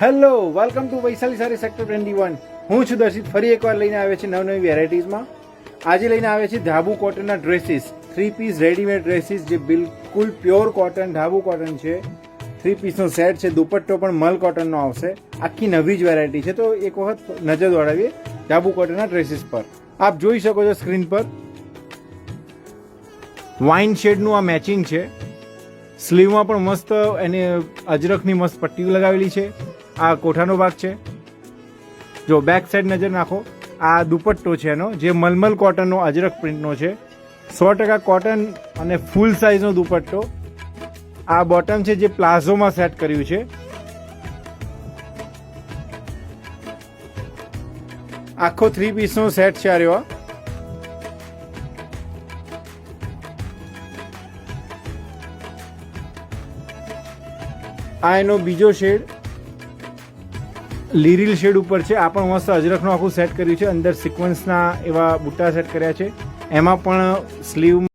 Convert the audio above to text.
Hello, welcome to Vaishali સારી sector 21. હું છું દર્શિત, ફરી એકવાર લઈને આવ્યા છે નવી વેરાયટીઝમાં. આજે લઈને આવ્યા છે ધાબુ કોટનના ડ્રેસીસ, 3 પીસ રેડીમેડ ડ્રેસીસ જે બિલકુલ પ્યોર કોટન ધાબુ કોટન છે. 3 પીસનો સેટ છે, દુપટ્ટો પણ મલ કોટનનો આવશે. આખી નવી જ વેરાયટી છે, તો એક વખત નજર દોડાવીએ ધાબુ કોટનના ડ્રેસીસ પર. આપ જોઈ શકો છો સ્ક્રીન પર વાઇન શેડનું આ મેચિંગ છે. સ્લીવમાં પણ મસ્ત એની અજરખની મસ્ત પટ્ટીઓ લગાવેલી છે. આ કોઠાનો ભાગ છે. જો બેક સાઈડ નજર નાખો, આ દુપટ્ટો છે એનો, જે મલમલ કોટનનો અજરખ પ્રિન્ટનો છે. 100% કોટન અને ફૂલ સાઇઝનો દુપટ્ટો. આ બોટમ છે જે પ્લાઝોમાં સેટ કર્યું છે. આખો 3 પીસનો સેટ છે આ રહ્યો. આ એનો બીજો શેડ લીરીલ શેડ ઉપર છે. આ પણ મસ્ત અજરખનું આખું સેટ કર્યું છે. અંદર સિક્વન્સના એવા બુટ્ટા સેટ કર્યા છે. એમાં પણ સ્લીવ